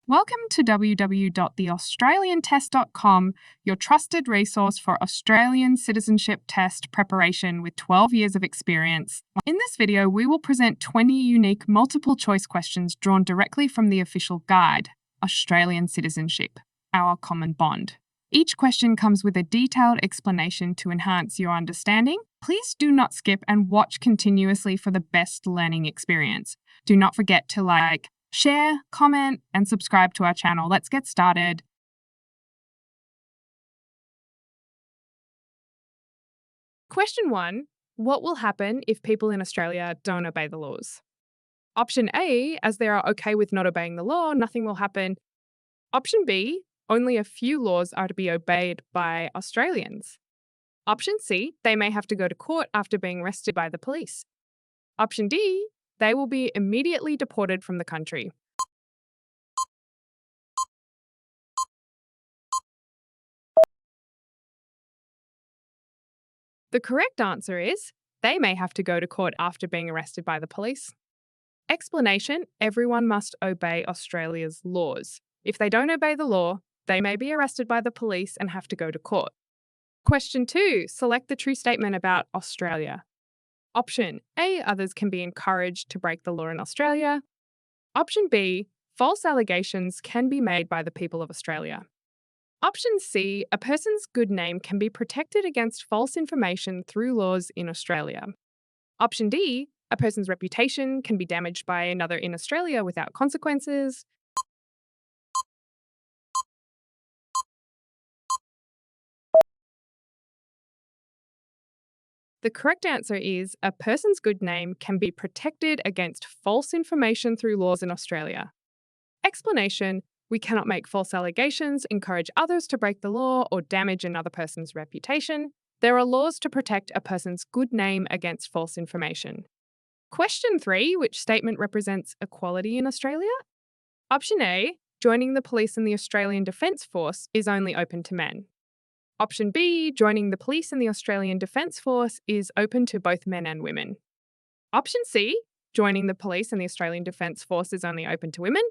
Welcome to www.theaustraliantest.com, your trusted resource for Australian Citizenship Test preparation with 12 years of experience. In this video, we will present 20 unique multiple-choice questions drawn directly from the official guide, Australian Citizenship, Our Common Bond. Each question comes with a detailed explanation to enhance your understanding. Please do not skip and watch continuously for the best learning experience. Do not forget to share, comment, and subscribe to our channel. Let's get started. Question 1. What will happen if people in Australia don't obey the laws? Option A, as they are okay with not obeying the law, nothing will happen. Option B, only a few laws are to be obeyed by Australians. Option C, they may have to go to court after being arrested by the police. Option D, they will be immediately deported from the country. The correct answer is, they may have to go to court after being arrested by the police. Explanation: everyone must obey Australia's laws. If they don't obey the law, they may be arrested by the police and have to go to court. Question 2. Select the true statement about Australia. Option A, others can be encouraged to break the law in Australia. Option B, false allegations can be made by the people of Australia. Option C, a person's good name can be protected against false information through laws in Australia. Option D, a person's reputation can be damaged by another in Australia without consequences. The correct answer is, a person's good name can be protected against false information through laws in Australia. Explanation: we cannot make false allegations, encourage others to break the law, or damage another person's reputation. There are laws to protect a person's good name against false information. Question 3, which statement represents equality in Australia? Option A, joining the police and the Australian Defence Force is only open to men. Option B, joining the police and the Australian Defence Force is open to both men and women. Option C, joining the police and the Australian Defence Force is only open to women.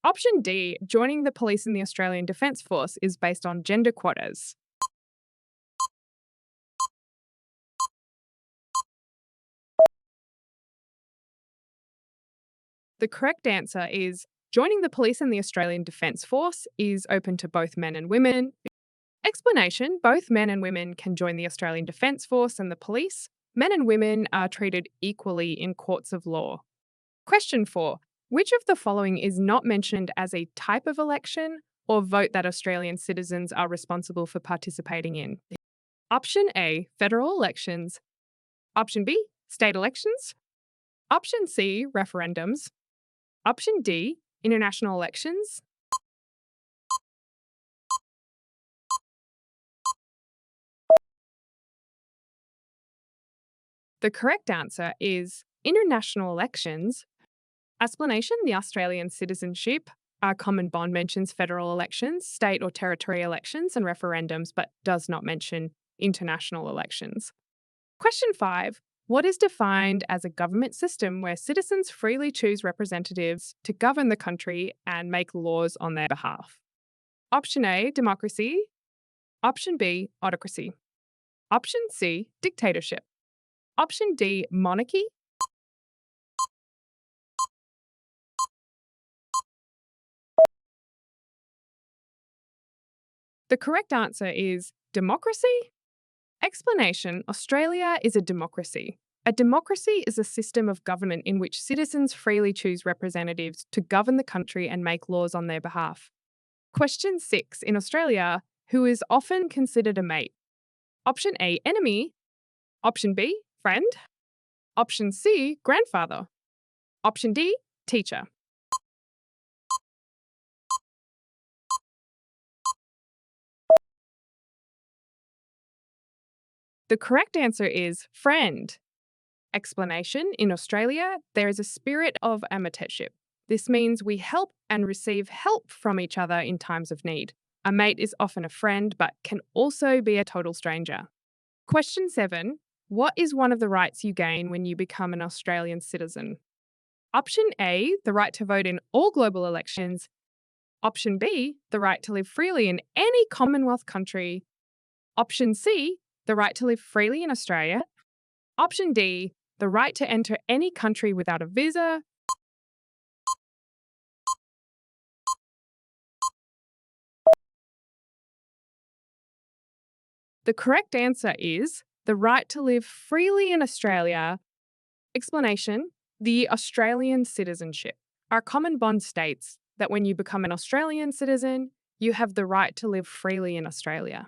Option D, joining the police and the Australian Defence Force is based on gender quotas. The correct answer is, joining the police and the Australian Defence Force is open to both men and women. Explanation: both men and women can join the Australian Defence Force and the police. Men and women are treated equally in courts of law. Question 4. Which of the following is not mentioned as a type of election or vote that Australian citizens are responsible for participating in? Option A, federal elections. Option B, state elections. Option C, referendums. Option D, international elections. The correct answer is international elections. Explanation: the Australian Citizenship, Our Common Bond mentions federal elections, state or territory elections, and referendums, but does not mention international elections. Question 5. What is defined as a government system where citizens freely choose representatives to govern the country and make laws on their behalf? Option A, democracy. Option B, autocracy. Option C, dictatorship. Option D, monarchy. The correct answer is democracy. Explanation: Australia is a democracy. A democracy is a system of government in which citizens freely choose representatives to govern the country and make laws on their behalf. Question 6. In Australia, who is often considered a mate? Option A, enemy. Option B, friend. Option C, grandfather. Option D, teacher. The correct answer is friend. Explanation: in Australia, there is a spirit of amateurship. This means we help and receive help from each other in times of need. A mate is often a friend, but can also be a total stranger. Question 7. What is one of the rights you gain when you become an Australian citizen? Option A, the right to vote in all global elections. Option B, the right to live freely in any Commonwealth country. Option C, the right to live freely in Australia. Option D, the right to enter any country without a visa. The correct answer is the right to live freely in Australia. Explanation: the Australian citizenship. Our common bond states that when you become an Australian citizen, you have the right to live freely in Australia.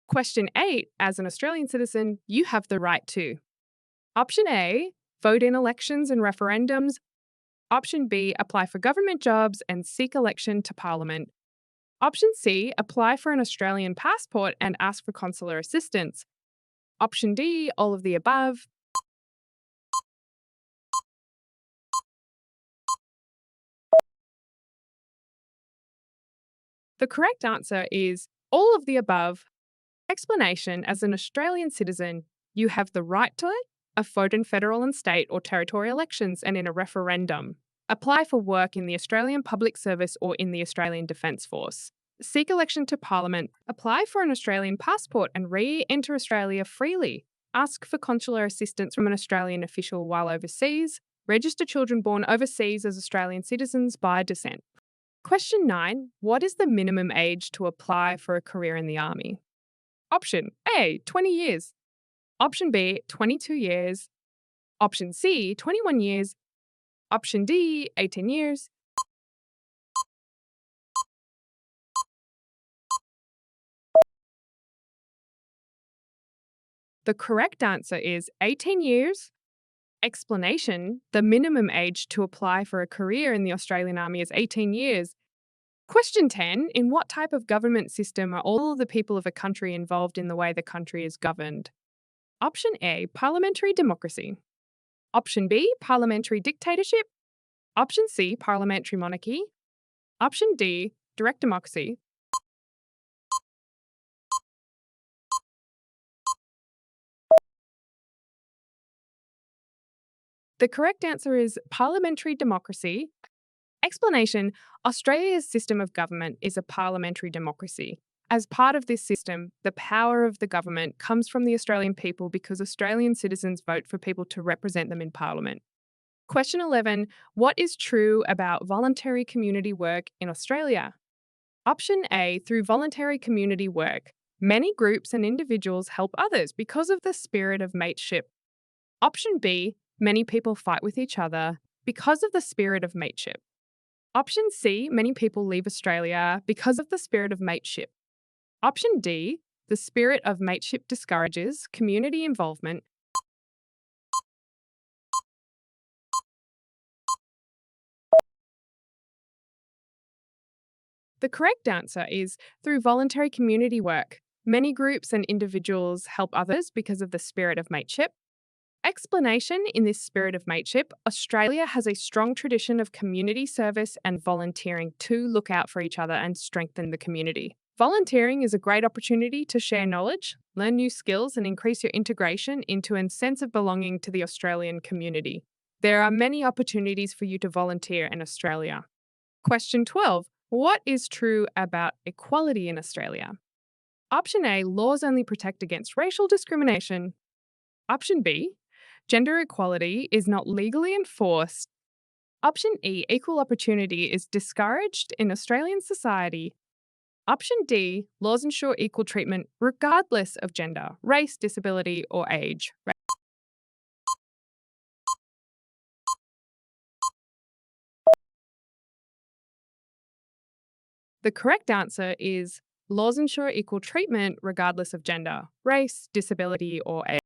Question 8: as an Australian citizen, you have the right to Option A, vote in elections and referendums. Option B, apply for government jobs and seek election to Parliament. Option C, apply for an Australian passport and ask for consular assistance. Option D, all of the above. The correct answer is all of the above. Explanation: as an Australian citizen, you have the right to vote in federal and state or territorial elections and in a referendum. Apply for work in the Australian Public Service or in the Australian Defence Force. Seek election to Parliament. Apply for an Australian passport and re-enter Australia freely. Ask for consular assistance from an Australian official while overseas. Register children born overseas as Australian citizens by descent. Question 9. What is the minimum age to apply for a career in the Army? Option A, 20 years. Option B, 22 years. Option C, 21 years. Option D, 18 years. The correct answer is 18 years. Explanation: the minimum age to apply for a career in the Australian Army is 18 years. Question 10. In what type of government system are all of the people of a country involved in the way the country is governed? Option A, parliamentary democracy. Option B, parliamentary dictatorship. Option C, parliamentary monarchy. Option D, direct democracy. The correct answer is parliamentary democracy. Explanation: Australia's system of government is a parliamentary democracy. As part of this system, the power of the government comes from the Australian people because Australian citizens vote for people to represent them in Parliament. Question 11. What is true about voluntary community work in Australia? Option A, through voluntary community work, many groups and individuals help others because of the spirit of mateship. Option B, many people fight with each other because of the spirit of mateship. Option C, many people leave Australia because of the spirit of mateship. Option D, the spirit of mateship discourages community involvement. The correct answer is through voluntary community work. Many groups and individuals help others because of the spirit of mateship. Explanation: in this spirit of mateship, Australia has a strong tradition of community service and volunteering to look out for each other and strengthen the community. Volunteering is a great opportunity to share knowledge, learn new skills, and increase your integration into a sense of belonging to the Australian community. There are many opportunities for you to volunteer in Australia. Question 12. What is true about equality in Australia? Option A, laws only protect against racial discrimination. Option B, gender equality is not legally enforced. Option E, equal opportunity is discouraged in Australian society. Option D, laws ensure equal treatment regardless of gender, race, disability, or age. The correct answer is laws ensure equal treatment regardless of gender, race, disability, or age.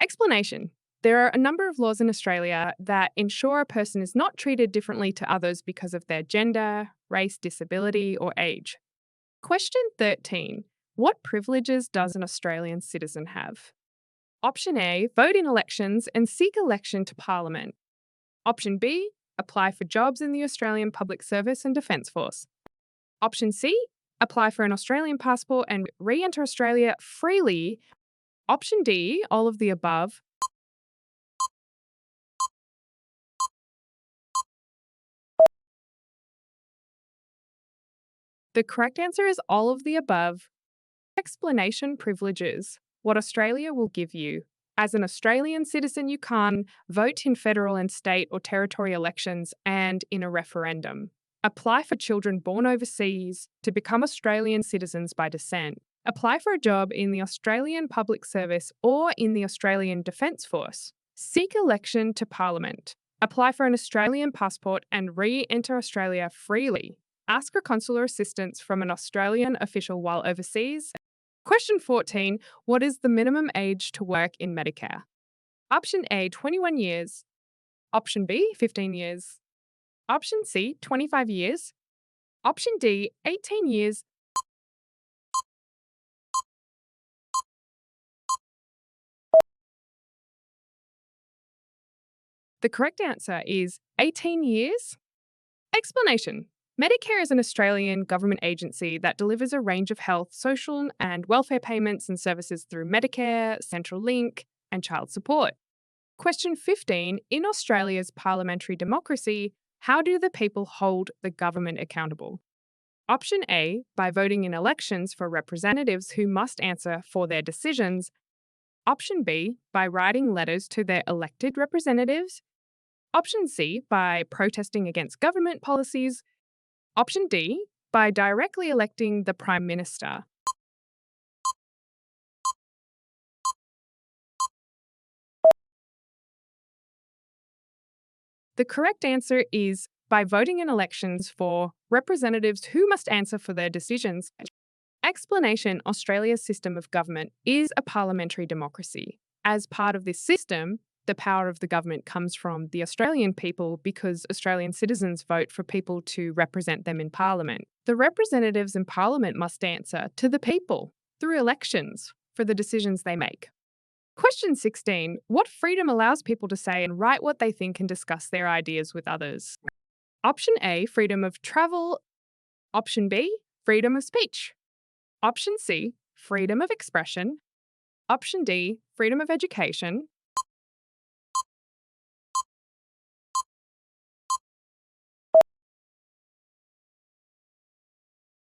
Explanation: there are a number of laws in Australia that ensure a person is not treated differently to others because of their gender, race, disability, or age. Question 13. What privileges does an Australian citizen have? Option A, vote in elections and seek election to Parliament. Option B, apply for jobs in the Australian Public Service and Defence Force. Option C, apply for an Australian passport and re-enter Australia freely. Option D, all of the above. The correct answer is all of the above. Explanation privileges. What Australia will give you. As an Australian citizen, you can vote in federal and state or territory elections and in a referendum. Apply for children born overseas to become Australian citizens by descent. Apply for a job in the Australian Public Service or in the Australian Defence Force. Seek election to Parliament. Apply for an Australian passport and re-enter Australia freely. Ask for consular assistance from an Australian official while overseas. Question 14. What is the minimum age to work in Medicare? Option A, 21 years. Option B, 15 years. Option C, 25 years. Option D, 18 years. The correct answer is 18 years. Explanation. Medicare is an Australian government agency that delivers a range of health, social, and welfare payments and services through Medicare, Centrelink, and child support. Question 15. In Australia's parliamentary democracy, how do the people hold the government accountable? Option A, by voting in elections for representatives who must answer for their decisions. Option B, by writing letters to their elected representatives. Option C, by protesting against government policies. Option D, by directly electing the Prime Minister. The correct answer is by voting in elections for representatives who must answer for their decisions. Explanation. Australia's system of government is a parliamentary democracy. As part of this system, the power of the government comes from the Australian people because Australian citizens vote for people to represent them in Parliament. The representatives in Parliament must answer to the people through elections for the decisions they make. Question 16. What freedom allows people to say and write what they think and discuss their ideas with others? Option A, freedom of travel. Option B, freedom of speech. Option C, freedom of expression. Option D, freedom of education.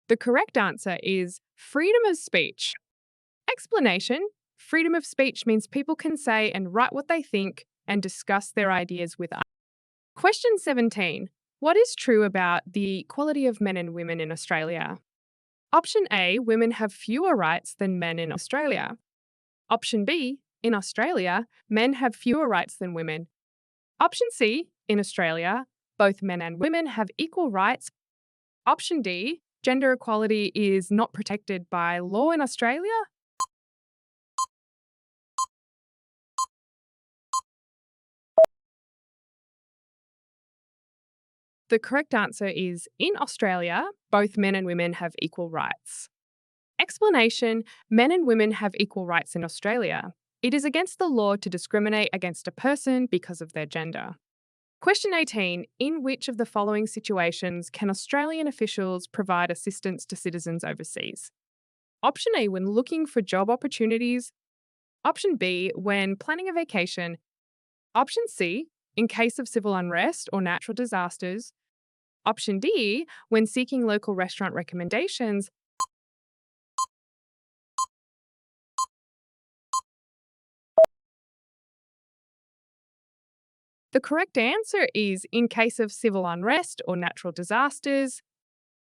The correct answer is freedom of speech. Explanation. Freedom of speech means people can say and write what they think and discuss their ideas with others. Question 17. What is true about the equality of men and women in Australia? Option A, women have fewer rights than men in Australia. Option B, in Australia, men have fewer rights than women. Option C, in Australia, both men and women have equal rights. Option D, gender equality is not protected by law in Australia. The correct answer is in Australia, both men and women have equal rights. Explanation. Men and women have equal rights in Australia. It is against the law to discriminate against a person because of their gender. Question 18. In which of the following situations can Australian officials provide assistance to citizens overseas? Option A, when looking for job opportunities. Option B, when planning a vacation. Option C, in case of civil unrest or natural disasters. Option D, when seeking local restaurant recommendations. The correct answer is in case of civil unrest or natural disasters.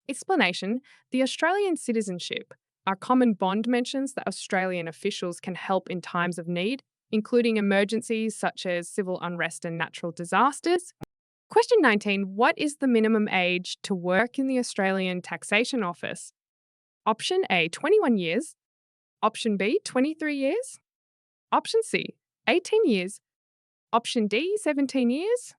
Explanation. The Australian Citizenship are common bond mentions that Australian officials can help in times of need, including emergencies such as civil unrest and natural disasters. Question 19. What is the minimum age to work in the Australian Taxation Office? Option A, 21 years. Option B, 23 years. Option C, 18 years. Option D, 17 years.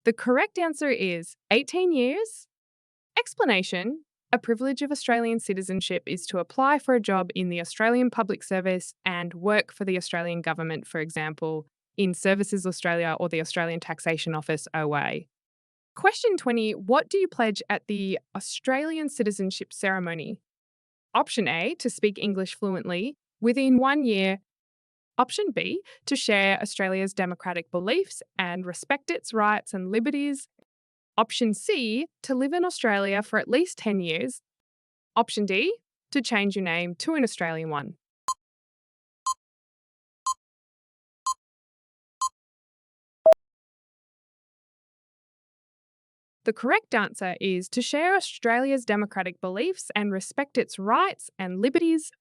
The correct answer is 18 years. Explanation. A privilege of Australian citizenship is to apply for a job in the Australian Public Service and work for the Australian Government, for example, in Services Australia or the Australian Taxation Office OA. Question 20. What do you pledge at the Australian citizenship ceremony? Option A, to speak English fluently within 1 year. Option B, to share Australia's democratic beliefs and respect its rights and liberties. Option C, to live in Australia for at least 10 years. Option D, to change your name to an Australian one. The correct answer is to share Australia's democratic beliefs and respect its rights and liberties.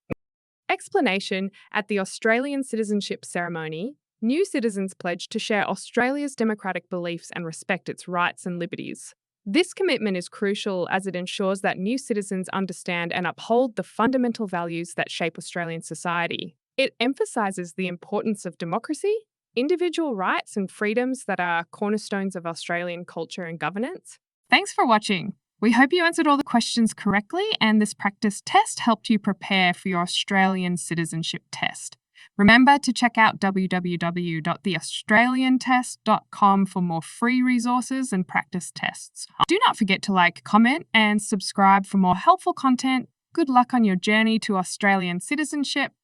Explanation: at the Australian Citizenship Ceremony, new citizens pledge to share Australia's democratic beliefs and respect its rights and liberties. This commitment is crucial as it ensures that new citizens understand and uphold the fundamental values that shape Australian society. It emphasises the importance of democracy, individual rights and freedoms that are cornerstones of Australian culture and governance. Thanks for watching. We hope you answered all the questions correctly and this practice test helped you prepare for your Australian Citizenship Test. Remember to check out www.theaustraliantest.com for more free resources and practice tests. Do not forget to like, comment, and subscribe for more helpful content. Good luck on your journey to Australian citizenship.